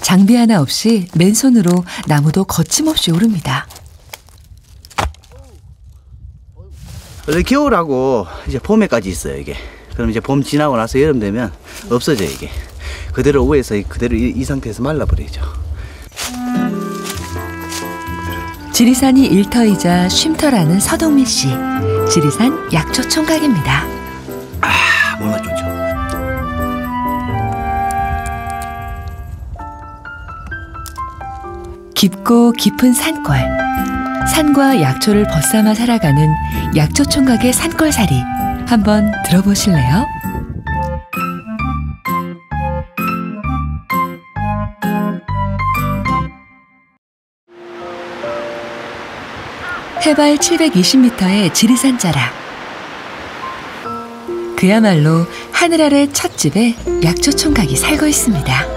장비 하나 없이 맨손으로 나무도 거침없이 오릅니다. 겨울하고 이제 봄에까지 있어요, 이게. 그럼 이제 봄 지나고 나서 여름 되면 없어져요, 이게. 그대로 위에서 그대로 이 상태에서 말라버리죠. 지리산이 일터이자 쉼터라는 서동민 씨. 지리산 약초 총각입니다. 아, 물맛 좋죠. 깊고 깊은 산골. 산과 약초를 벗삼아 살아가는 약초 총각의 산골살이. 한번 들어보실래요? 해발 720m의 지리산 자락. 그야말로 하늘 아래 찻집에 약초 총각이 살고 있습니다.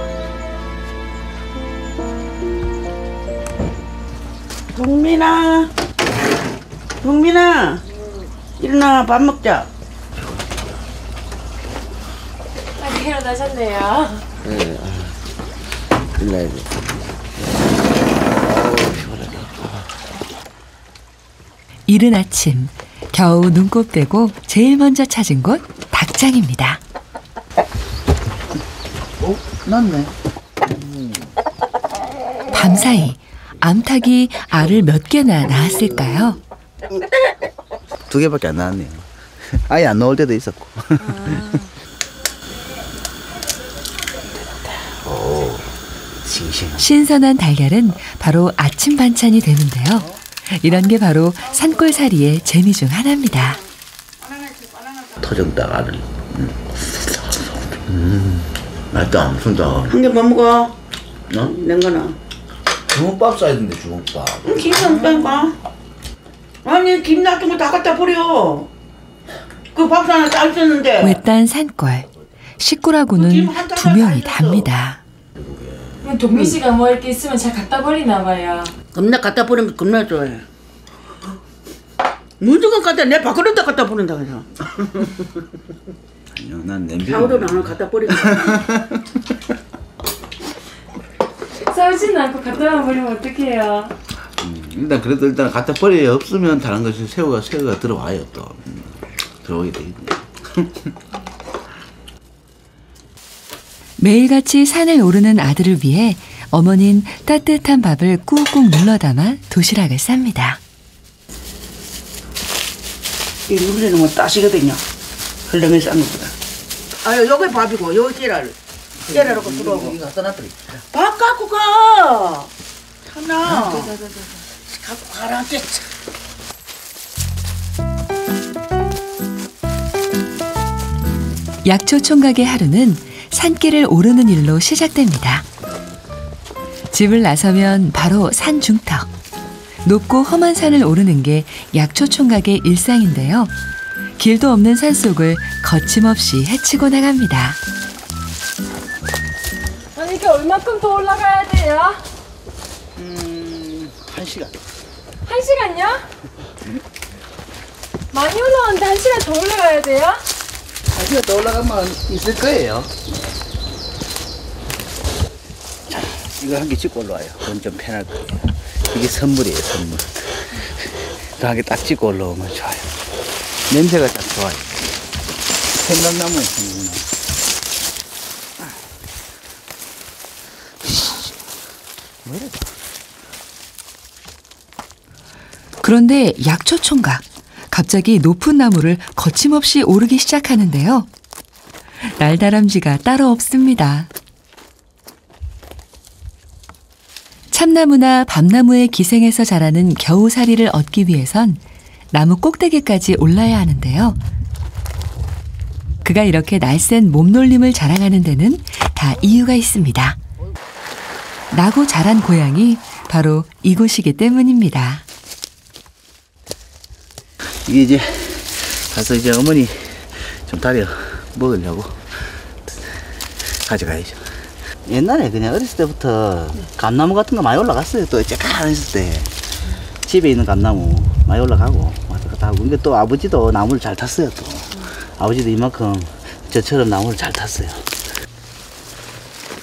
동민아, 동민아, 일어나 밥 먹자. 빨리 일어나셨네요. 네, 일어나야 돼. 이른 아침, 겨우 눈꽃 빼고 제일 먼저 찾은 곳 닭장입니다. 났네. 밤사이 암탉이 알을 몇 개나 낳았을까요? 2개밖에 안 나왔네요. 아예 안 나올 때도 있었고. 오, 싱싱. 신선한 달걀은 바로 아침 반찬이 되는데요. 이런 게 바로 산골살이의 재미 중 하나입니다. 토종닭 알을. 맛있다, 순다. 한 개 뭐 먹어? 어? 냉거나. 주먹밥 싸야 되는데, 주먹밥. 김 좀 빼봐. 아니 김 놔둔 거 다 갖다 버려. 그 밥도 하나 짜 있었는데. 외딴 산골. 식구라고는 2명이 답니다. 동민 씨가 뭐 이렇게 있으면 잘 갖다 버리나 봐요. 겁나 갖다 버리면 겁나 좋아해. 무조건 갖다 내 밥그릇에다 갖다 버린다 그래서. 아니요, 난 냄비. 샤워도 하나 갖다 버리고. 싸우지는 않고 갖다만 버리면 어떡해요? 일단 갖다 버려. 없으면 다른 것이 새우가 들어와요, 또. 들어오게 돼 있네. 매일같이 산을 오르는 아들을 위해 어머니는 따뜻한 밥을 꾹꾹 눌러 담아 도시락을 쌉니다. 이 눌리는 건 따시거든요. 흘렁이 싼 것보다. 아유, 요게 밥이고, 요 계란을. 계란하고 들어오고. 이거 갖다 놨더니. 밥 갖고 가! 참나. 갖고 가라, 게 약초 총각의 하루는 산길을 오르는 일로 시작됩니다. 집을 나서면 바로 산 중턱. 높고 험한 산을 오르는 게 약초 총각의 일상인데요. 길도 없는 산속을 거침없이 헤치고 나갑니다. 아니 이게 얼마큼 더 올라가야 돼요? 1시간. 1시간요? 많이 올라왔는데 1시간 더 올라가야 돼요? 1시간 더 올라가면 있을 거예요. 자, 이거 한 개 찍고 올라와요. 그건 좀 편할 거예요. 이게 선물이에요, 선물. 또 한 개 딱 찍고 올라오면 좋아요. 냄새가 딱 좋아요. 생강나무에 생강나무. 뭐 이래? 그런데 약초 총각. 갑자기 높은 나무를 거침없이 오르기 시작하는데요. 날다람쥐가 따로 없습니다. 참나무나 밤나무의 기생에서 자라는 겨우살이를 얻기 위해선 나무 꼭대기까지 올라야 하는데요. 그가 이렇게 날쌘 몸놀림을 자랑하는 데는 다 이유가 있습니다. 나고 자란 고향이 바로 이곳이기 때문입니다. 이게 이제 가서 이제 어머니 좀 다려 먹으려고 가져가야죠. 옛날에 그냥 어렸을 때부터 감나무 같은 거 많이 올라갔어요. 또 쬐깐 했을 때 집에 있는 감나무 많이 올라가고 왔다 갔다 하고. 근데 또 아버지도 나무를 잘 탔어요. 또 아버지도 이만큼 저처럼 나무를 잘 탔어요.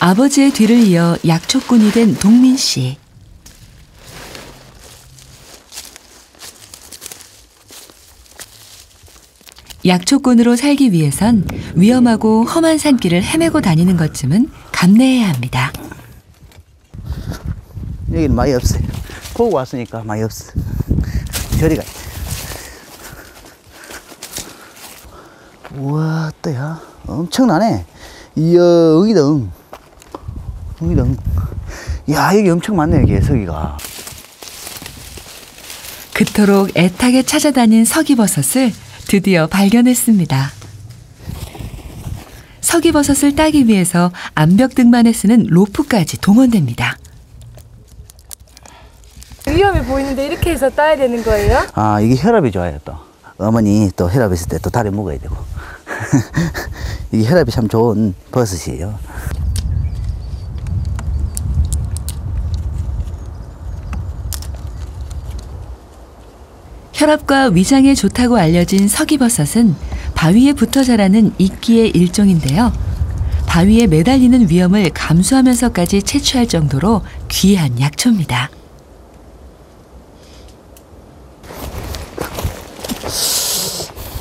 아버지의 뒤를 이어 약초꾼이 된 동민 씨. 약초꾼으로 살기 위해선 위험하고 험한 산길을 헤매고 다니는 것쯤은 감내해야 합니다. 여기는 많이 없어요. 보고 왔으니까 많이 없어. 저리 가야 돼. 우와, 또야. 엄청나네. 이야, 응이다, 응. 응이다, 응. 야, 여기 엄청 많네, 여기, 서기가. 그토록 애타게 찾아다닌 서기버섯을 드디어 발견했습니다. 서기버섯을 따기 위해서 암벽 등반에 쓰는 로프까지 동원됩니다. 위험해 보이는데 이렇게 해서 따야 되는 거예요? 아, 이게 혈압이 좋아요, 또. 어머니 또 혈압 있을 때 또 다리 먹어야 되고. 이게 혈압이 참 좋은 버섯이에요. 혈압과 위장에 좋다고 알려진 서기버섯은 바위에 붙어 자라는 이끼의 일종인데요. 바위에 매달리는 위험을 감수하면서까지 채취할 정도로 귀한 약초입니다.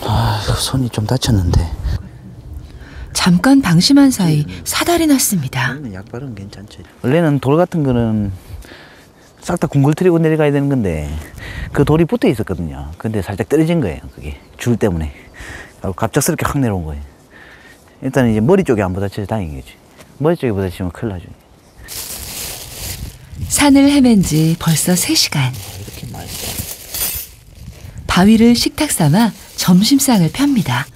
아, 손이 좀 다쳤는데. 잠깐 방심한 사이 사달이 났습니다. 약발은 괜찮죠. 원래는 돌 같은 거는 싹 다 궁글트리고 내려가야 되는 건데 그 돌이 붙어 있었거든요. 근데 살짝 떨어진 거예요. 그게 줄 때문에. 갑작스럽게 확 내려온 거예요. 일단 이제 머리 쪽에 안 부딪혀서 다행인 거지. 머리 쪽에 부딪히면 큰일 나죠. 산을 헤맨 지 벌써 3시간. 이렇게 맛있어. 바위를 식탁 삼아 점심상을 펴니다.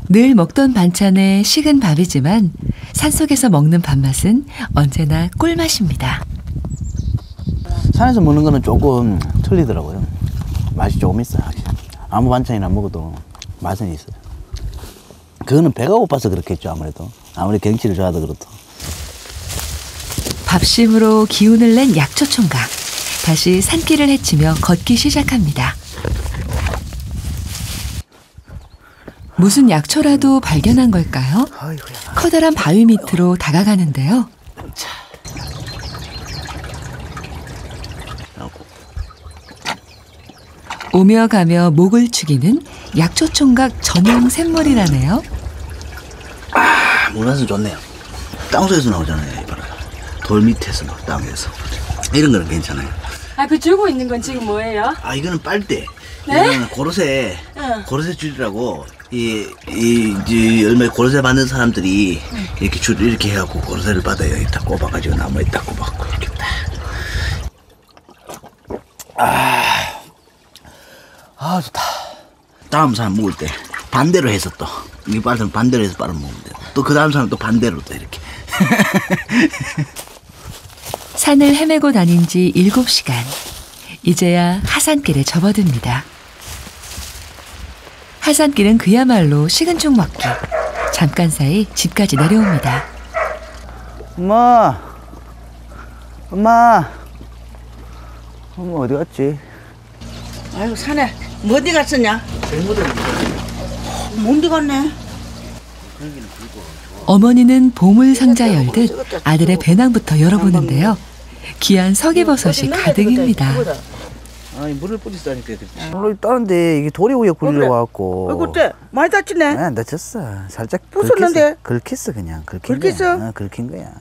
늘 먹던 반찬에 식은 밥이지만 산속에서 먹는 밥맛은 언제나 꿀맛입니다. 산에서 먹는 거는 조금 틀리더라고요. 맛이 조금 있어요. 아무 반찬이나 먹어도 맛은 있어요. 그거는 배가 고파서 그렇겠죠, 아무래도. 아무리 경치를 좋아도 그렇도. 밥심으로 기운을 낸 약초총각. 다시 산길을 헤치며 걷기 시작합니다. 무슨 약초라도 발견한 걸까요? 아이고야. 커다란 바위 밑으로 다가가는데요. 오며 가며 목을 축이는 약초총각 전용 샘물이라네요. 아, 물맛은 좋네요. 땅속에서 나오잖아요, 이봐라. 돌 밑에서 막 땅에서. 이런 거는 괜찮아요. 아, 그 들고 있는 건 지금 뭐예요? 아, 이거는 빨대. 네? 이거는 고로쇠, 응. 고로쇠 줄이라고, 이제 얼마 고로쇠 받는 사람들이 이렇게 줄 이렇게 해갖고 고로쇠를 받아요. 여기 딱 꼽아가지고 나무에 딱 꼽아갖고 이렇게 딱. 아, 좋다. 다음 사람 먹을 때 반대로 해서 또, 이 빨면 반대로 해서 빨아 먹으면 돼요. 또 그 다음 사람 또 반대로 또 이렇게. 산을 헤매고 다닌 지 7시간. 이제야 하산길에 접어듭니다. 하산길은 그야말로 식은 죽 먹기. 잠깐 사이 집까지 내려옵니다. 엄마, 엄마, 엄마 어디 갔지? 아이고 산에 뭐 어디 갔었냐? 뭔데 갔네? 어머니는 보물 상자 열듯 아들의 배낭부터 열어보는데요. 귀한 서기버섯이 가득입니다. 아니 물을 뿌리다니까 물을 따는데 이게 돌이 위에 굴려갖고. 아이고 어때? 많이 다치네. 안 다쳤어. 살짝 부쉈는데? 긁혔어 그냥. 긁힌 긁혔어? 거야. 긁힌 거야.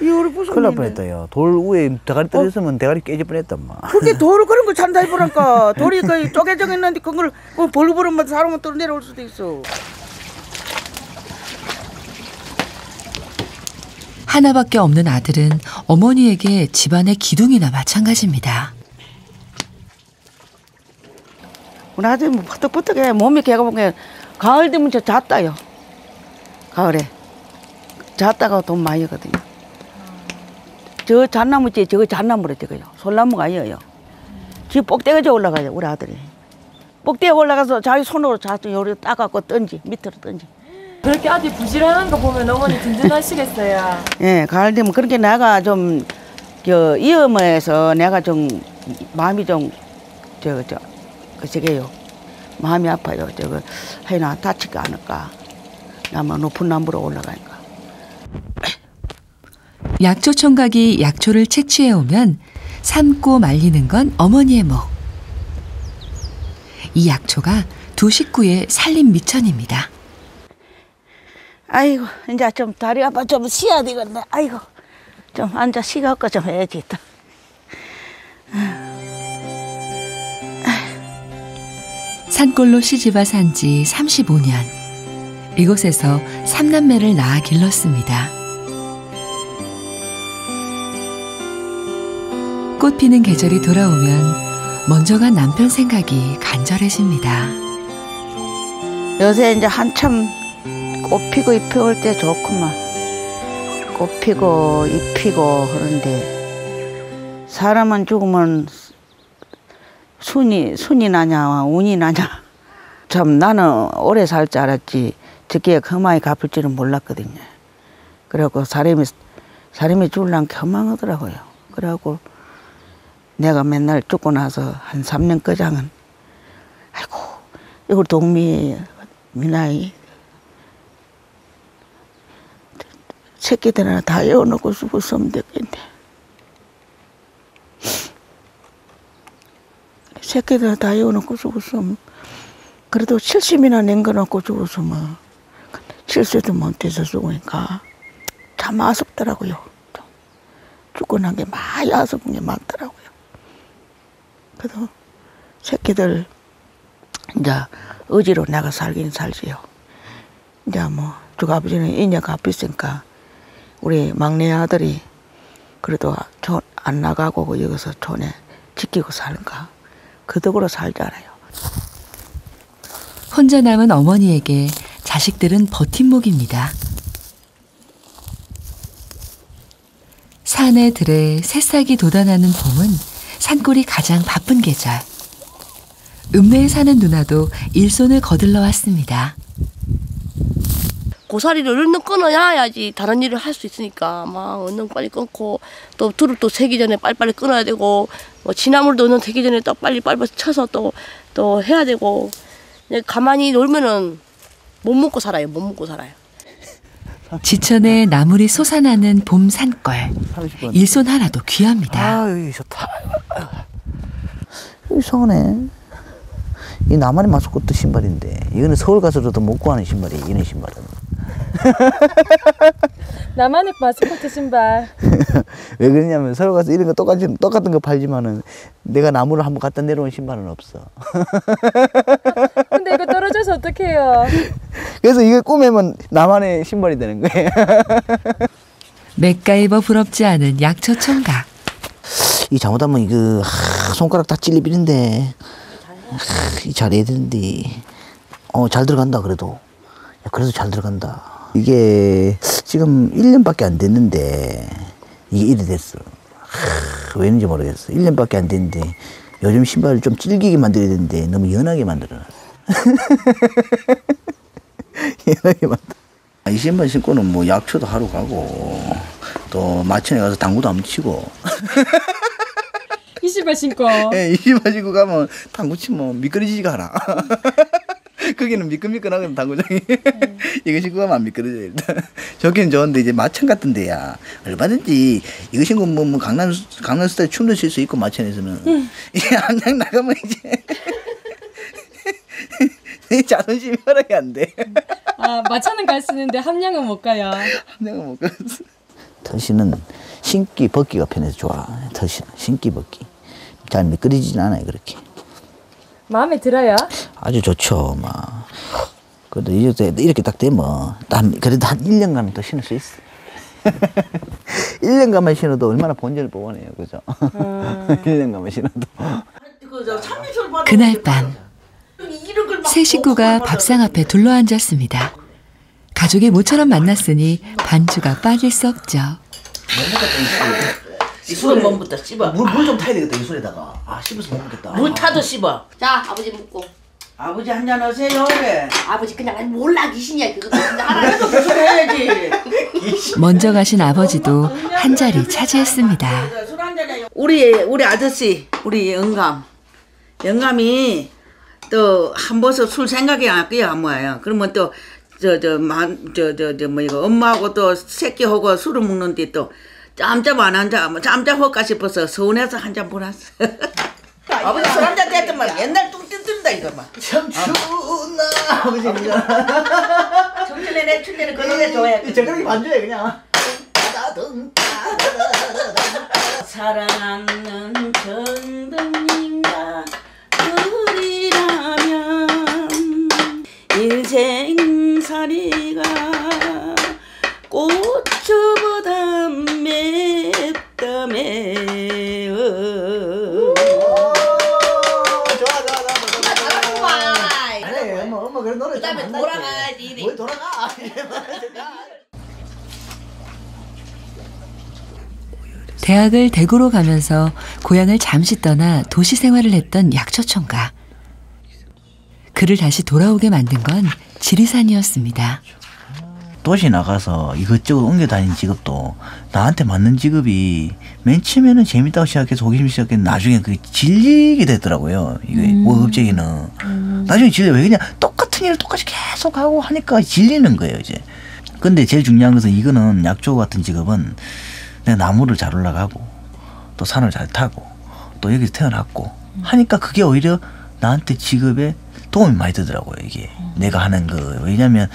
이거를 부쉈네. 큰일 날 뻔했다요. 돌 위에 대가리 떨어졌으면 대가리 깨질 뻔했단 마. 그렇게 돌을 그런 거 찬다 해보라니까. 돌이 그 쪼개져 있는데 그걸 벌거버리면 사람은 또 내려올 수도 있어. 하나밖에 없는 아들은 어머니에게 집안의 기둥이나 마찬가지입니다. 우리 아들이 뭐 퍼뜩퍼뜩해. 몸이 개가 보면 가을 되면 저 잤다요. 가을에. 잤다가 돈 많이 하거든요. 저 잣나무지 저거 잣나무래 저거요. 솔나무가 아니에요. 집 꼭대기에 올라가요 우리 아들이. 꼭대기에 올라가서 자기 손으로 자주 요리 따갖고 던지 밑으로 던지. 그렇게 아들 부지런한 거 보면 어머니 든든하시겠어요. 예, 가을 되면 그렇게 내가 좀 위험해서 내가 좀 마음이 좀 저게요. 마음이 아파요. 저거 하여나 다치지 않을까. 나무 높은 나무로 올라가니까. 약초 총각이 약초를 채취해 오면 삶고 말리는 건 어머니의 목. 이 약초가 두 식구의 살림 미천입니다. 아이고 이제 좀 다리 아파 좀 쉬어야 되겠네. 아이고 좀 앉아 쉬갖고 좀 해야지 또. 산골로 시집와 산 지 35년. 이곳에서 3남매를 낳아 길렀습니다. 꽃 피는 계절이 돌아오면 먼저 간 남편 생각이 간절해집니다. 요새 이제 한참 꽃 피고 잎 피울 때 좋구만. 꽃 피고 잎 피고 그런데 사람은 죽으면 순이 나냐 운이 나냐. 참 나는 오래 살 줄 알았지 저게 그만이 갚을 줄은 몰랐거든요. 그래갖고 사람이 죽으려면 허망하더라고요. 그래갖고 내가 맨날 죽고 나서 한 3년 거장은 아이고 이걸 미나이 새끼들 하나 다 에워놓고 죽었으면 되겠네. 새끼들 다 에워놓고 죽었으면 그래도 70이나 남겨놓고 죽었으면 7세도 못해서 죽으니까 참 아쉽더라고요. 죽고 난 게 많이 아쉬운 게 많더라고요. 그래도 새끼들 이제 의지로 내가 살긴 살지요. 이제 뭐 주아버지는 인여가 빚으니까 우리 막내 아들이 그래도 안 나가고 여기서 촌에 지키고 사는가 그 덕으로 살잖아요. 혼자 남은 어머니에게 자식들은 버팀목입니다. 산에 들에 새싹이 돋아나는 봄은 산골이 가장 바쁜 계절. 읍내에 사는 누나도 일손을 거들러 왔습니다. 고사리를 얼른 끊어야지 다른 일을 할 수 있으니까 막 얼른 빨리 끊고 또 두릅 또 새기 전에 빨리빨리 끊어야 되고 뭐 지나물도 얼른 새기 전에 또 빨리 쳐서 또 해야 되고 가만히 놀면은 못 먹고 살아요. 못 먹고 살아요. 지천에 나물이 솟아나는 봄 산골. 30분. 일손 하나도 귀합니다. 아, 여기 좋다. 이상하네. 이 나만의 마스코트 신발인데 이거는 서울 가서도 못 구하는 신발이에요. 이런 신발은. 나만의 마스코트 신발. 왜 그러냐면 서울 가서 이런 거 똑같은 거 팔지만은 내가 나무를 한번 갖다 내려온 신발은 없어. 근데 이거 떨어져서 어떡해요? 그래서 이걸 꾸매면 나만의 신발이 되는 거예요. 맥가이버 부럽지 않은 약초 총각. 이 잘못하면 이거 손가락 다 찔리비는데 잘해야 되는데 잘 들어간다. 그래도 잘 들어간다. 이게 지금 1년밖에 안 됐는데 이게 이래 됐어. 왜인지 모르겠어. 1년밖에 안 됐는데 요즘 신발을 좀 질기게 만들어야 되는데 너무 연하게 만들어놨어. 연하게 만들어. 이 신발 신고는 뭐 약초도 하러 가고 또 마천에 가서 당구도 한번 치고. 이 신발 신고. 예, 이 신발 신고 가면 당구 치면 미끄러지지가 않아. 거기는 미끈미끈하거든 당구장이. 이거 신고 가면 안 미끄러져 일단. 좋긴 좋은데 이제 마천 같은 데야 얼마든지 이거 신고 뭐 강남 스타일 춤도 출 수 있고 마천에서는. 이게 한장 나가면 이제 자존심이 허락이 안 돼. 아, 마차는 갈 수 있는데 함량은 못 가요. 함량은 못 가서. 털씨는 신기 벗기가 편해서 좋아. 털씨는 신기 벗기. 잘 미끄러지진 않아요 그렇게. 마음에 들어요? 아주 좋죠, 막. 그래도 이렇게 딱 되면, 그래도 한 1년간은 더 신을 수 있어. 1년간만 신어도 얼마나 본전을 뽑아내요, 그죠? 1년간만 신어도. 그날 밤, 세 식구가 밥상 앞에 둘러앉았습니다. 가족이 모처럼 만났으니 반주가 빠질 수 없죠. 술은 몸부터 씹어. 물 좀 타야 되겠다, 이 술에다가. 씹어서 못 먹겠다. 물 타도 씹어. 자, 아버지 묻고. 아버지 한잔 하세요. 그래. 아버지 그냥 몰라 귀신이야 그거 진짜 하라고. 무슨 해야지. 먼저 가신 아버지도 한 자리 차지했습니다. 우리 아저씨, 우리 영감이 또 한 번서 술 생각이 안 껴요, 뭐예요. 그러면 또 뭐 이거 엄마하고 또 새끼하고 술을 먹는데 또 짬짬 안 한자 뭐 짬짬 할까 싶어서 서운해서 한 잔 보냈어. 아버지 술 한 잔 됐더만 옛날 뚱 뜬다 이거 막. 청춘아 아버지 그냥 청춘에 내 춘내는 그 노래 좋아해. 저렇게 반주해 그냥. 사랑하는 정든님과 둘이라면 인생살이가 고추보다 맵다며. 엄마 그래 노래 그다음에 돌아가야지. 뭘 돌아가? 대학을 대구로 가면서 고향을 잠시 떠나 도시 생활을 했던 약초총각. 그를 다시 돌아오게 만든 건 지리산이었습니다. 도시 나가서 이것저것 옮겨 다니는 직업도 나한테 맞는 직업이 맨 처음에는 재밌다고 시작해서 호기심 시작했는데 나중에 그게 질리게 되더라고요. 이게 월급쟁이는. 나중에 질려. 왜 그냥 똑같은 일을 똑같이 계속 하고 하니까 질리는 거예요, 이제. 근데 제일 중요한 것은 이거는 약초 같은 직업은 내가 나무를 잘 올라가고 또 산을 잘 타고 또 여기서 태어났고 하니까 그게 오히려 나한테 직업에 도움이 많이 되더라고요. 이게 내가 하는 거. 왜냐면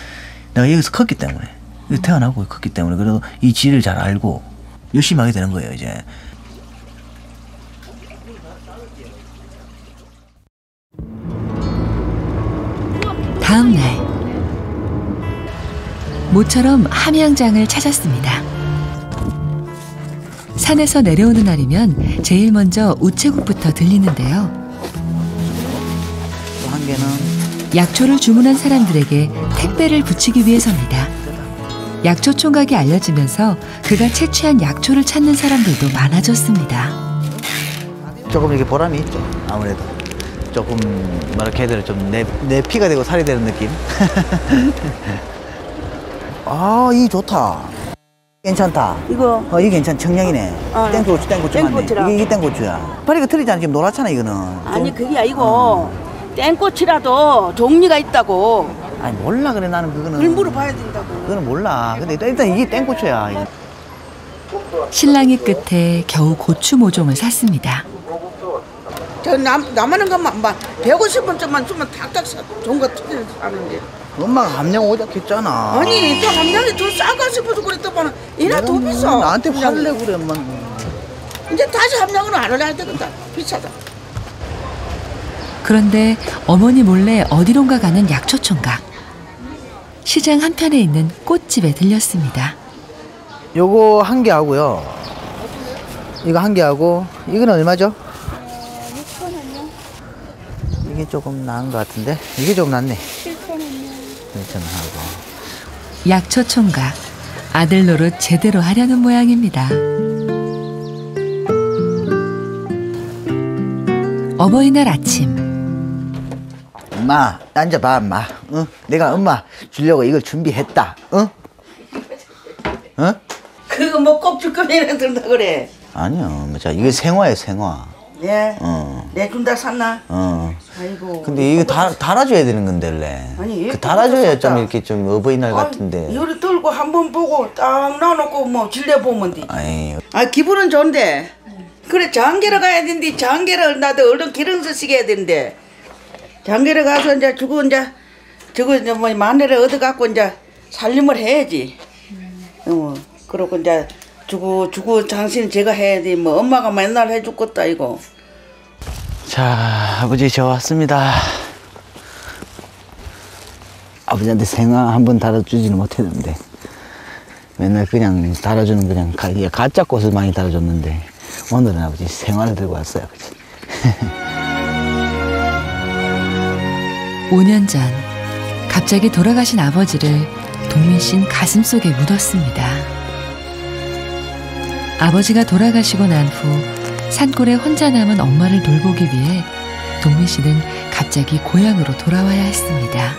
내가 여기서 컸기 때문에 여기 태어나고 컸기 때문에 그래도 이 질을 잘 알고 열심히 하게 되는 거예요. 이제 다음 날 모처럼 함양장을 찾았습니다. 산에서 내려오는 날이면 제일 먼저 우체국부터 들리는데요. 또 한 개는 약초를 주문한 사람들에게 택배를 붙이기 위해서입니다. 약초 총각이 알려지면서 그가 채취한 약초를 찾는 사람들도 많아졌습니다. 조금 이렇게 보람이 있죠. 아무래도 조금 뭐랄까 해야 되나 좀 내 피가 되고 살이 되는 느낌. 아, 이 좋다. 괜찮다. 이거 이게 괜찮. 청량이네. 땡고추 맞네. 땡고추라. 이게 땡고추야. 파리가 틀리잖아. 지금 노랗잖아 이거는. 아니 그게 아니고 땡꽃이라도 종류가 있다고. 아니 몰라 그래 나는 그거는. 물 물어봐야 된다고. 그거는 몰라. 근데 일단 이게 땡고추야. 이거. 신랑이 끝에 겨우 고추 모종을 샀습니다. 저 남하는 것만 막 150원짜리만 주면 탁탁 좋은 거 사는데. 엄마가 함량 오작했잖아. 아니 저 함량이 더 싸가 싶어서 그랬더만 이나 더 비싸. 나한테 화를 내고 그래 엄마. 이제 다시 함량으로 안 올라야 되겠다. 비싸다. 그런데 어머니 몰래 어디론가 가는 약초총각. 시장 한편에 있는 꽃집에 들렸습니다. 요거 한 개 하고요. 이거 한 개 하고 이건 얼마죠? 6,000원이요? 이게 조금 나은 것 같은데 이게 조금 낫네. 7,000원이요? 7,000원 하고. 약초총각. 아들 노릇 제대로 하려는 모양입니다. 어버이날 아침. 엄마 앉아봐 엄마. 응? 내가 엄마 주려고 이걸 준비했다. 응? 응? 그거 뭐 꼽줄 거면 든다 그래. 아니요. 자 이거 생화예요 생화. 네. 어. 내 준다 샀나? 어. 아이고. 근데 이거 달아줘야 되는 건데 원래. 아니, 그 달아줘야 예쁘게 좀 이렇게 좀 어버이날 같은데. 이거를 들고 한번 보고 딱 놔놓고 뭐 질려보면 돼. 아이. 아 기분은 좋은데. 그래 장계러 가야 되는데 장계러 나도 얼른 기름서 시켜야 되는데. 장계러 가서 이제 주고 이제 저거 이제 뭐 마늘을 얻어 갖고 이제 살림을 해야지. 그러고 이제 주고 당신 제가 해야 돼. 뭐 엄마가 맨날 해줄 것도 아니고. 자 아버지 저 왔습니다. 아버지한테 생화 한번 달아주지는 못했는데 맨날 그냥 달아주는 그냥 가짜 꽃을 많이 달아줬는데 오늘은 아버지 생화를 들고 왔어요 아버지. 5년 전 갑자기 돌아가신 아버지를 동민 씨는 가슴속에 묻었습니다. 아버지가 돌아가시고 난 후 산골에 혼자 남은 엄마를 돌보기 위해 동민 씨는 갑자기 고향으로 돌아와야 했습니다.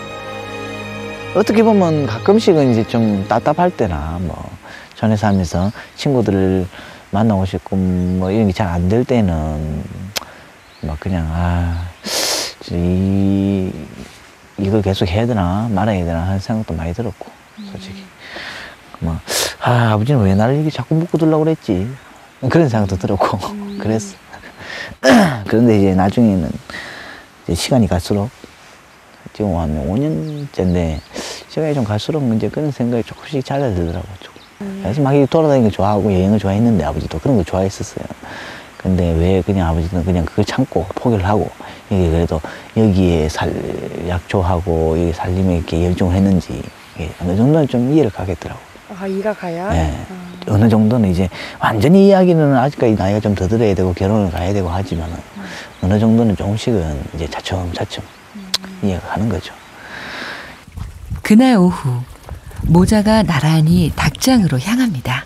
어떻게 보면 가끔씩은 이제 좀 답답할 때나 뭐 전에 살면서 친구들을 만나고 싶고 뭐 이런 게 잘 안 될 때는 막 그냥 이걸 계속 해야 되나 말아야 되나 하는 생각도 많이 들었고 솔직히 뭐 아버지는 왜 나를 이렇게 자꾸 묶어두려고 그랬지 그런 생각도 들었고 그랬어. 그런데 이제 나중에는 이제 시간이 갈수록 지금 한 5년째인데 시간이 좀 갈수록 이제 그런 생각이 조금씩 잦아들더라고. 그래서 막 돌아다니는 거 좋아하고 여행을 좋아했는데 아버지도 그런 거 좋아했었어요. 근데 왜 그냥 아버지는 그냥 그걸 참고 포기를 하고 이게 그래도 여기에 약초하고 여기 살림에 이렇게 열중을 했는지 어느 정도는 좀 이해를 가겠더라고. 이해가 가야? 네. 어느 정도는 이제 완전히 이야기는 아직까지 나이가 좀 더 들어야 되고 결혼을 가야 되고 하지만은 어느 정도는 조금씩은 이제 차츰차츰 이해가 가는 거죠. 그날 오후 모자가 나란히 닭장으로 향합니다.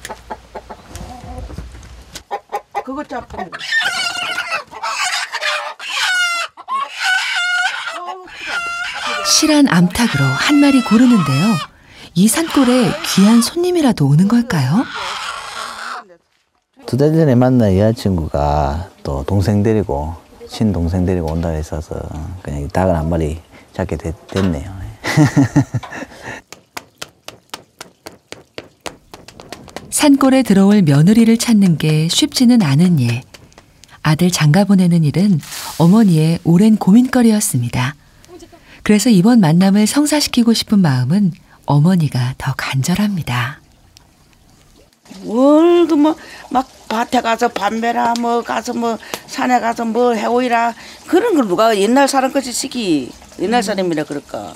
그거 잡고. 실한 암탉으로 한 마리 고르는데요. 이 산골에 귀한 손님이라도 오는 걸까요? 2달 전에 만난 여자친구가 또 동생 데리고 친동생 데리고 온다 했어서 그냥 닭을 한 마리 잡게 됐네요. 산골에 들어올 며느리를 찾는 게 쉽지는 않은 일. 아들 장가 보내는 일은 어머니의 오랜 고민거리였습니다. 그래서 이번 만남을 성사시키고 싶은 마음은 어머니가 더 간절합니다. 뭘 그 뭐 막 밭에 가서 밤배라 뭐 가서 뭐 산에 가서 뭐 해오이라 그런 걸 누가 옛날 사람 것이 시키 옛날 사람이라 그럴까.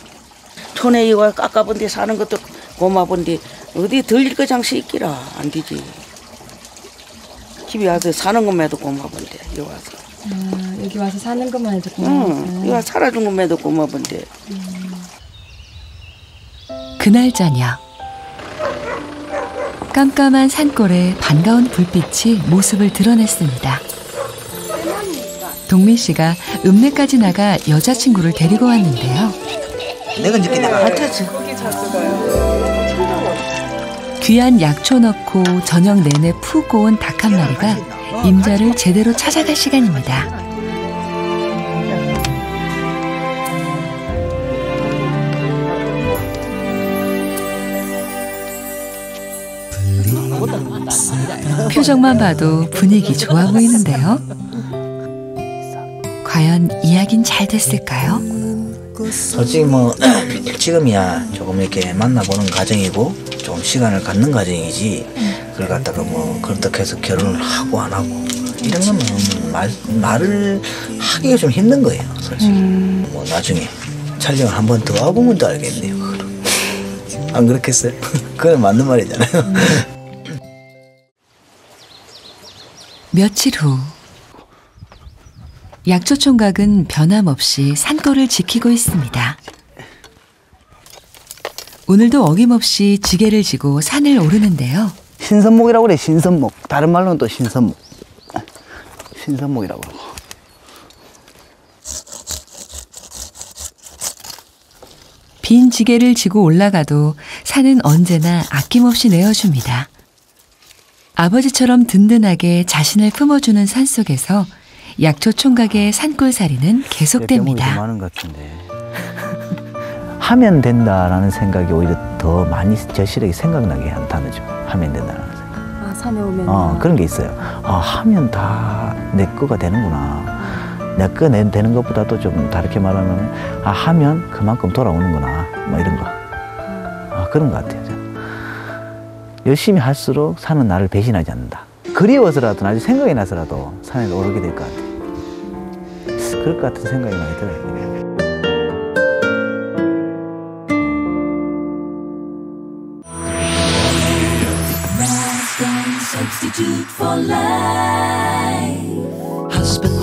촌에 이거 깎아본데 사는 것도 고마본데 어디 들릴 거 장시 있기라 안 되지. 집에 와서 사는 것만해도 고마본데 여기 와서. 여기 와서 사는 것만 해도 여기 와서 살아준 것만해도 고마본데. 그날 저녁 깜깜한 산골에 반가운 불빛이 모습을 드러냈습니다. 동민 씨가 읍내까지 나가 여자친구를 데리고 왔는데요. 내가 이제 내가 귀한 약초 넣고 저녁 내내 푹 고운 닭 한 마리가 임자를 제대로 찾아갈 시간입니다. 표정만 봐도 분위기 좋아 보이는데요. 과연 이야기는 잘 됐을까요? 솔직히 뭐 지금이야 조금 이렇게 만나보는 과정이고 좀 시간을 갖는 과정이지 그걸 갖다가 뭐 그렇다고 해서 결혼을 하고 안 하고 이런 거는 말을 하기가 좀 힘든 거예요 솔직히. 뭐 나중에 촬영을 한 번 더 와보면 또 알겠네요. 안 그렇겠어요? 그건 맞는 말이잖아요. 며칠 후 약초 총각은 변함없이 산골을 지키고 있습니다. 오늘도 어김없이 지게를 지고 산을 오르는데요. 신선목이라고 그래. 신선목. 다른 말로는 또 신선목. 신선목이라고 그러고. 빈 지게를 지고 올라가도 산은 언제나 아낌없이 내어줍니다. 아버지처럼 든든하게 자신을 품어주는 산속에서 약초 총각의 산골살이는 계속됩니다. 좀 많은 것 같은데. 하면 된다라는 생각이 오히려 더 많이 저실하게 생각나게 한다는 거죠. 하면 된다는 생각. 산에 오면 그런 게 있어요. 하면 다 내 거가 되는구나. 내 거 되는 것보다도 좀 다르게 말하면 하면 그만큼 돌아오는구나. 뭐 이런 거. 그런 것 같아요. 저는. 열심히 할수록 산은 나를 배신하지 않는다. 그리워서라도 나중에 생각이 나서라도 산에 오르게 될 것 같아요. 그럴 것 같은 생각이 많이 들어요. Substitute for life. Husband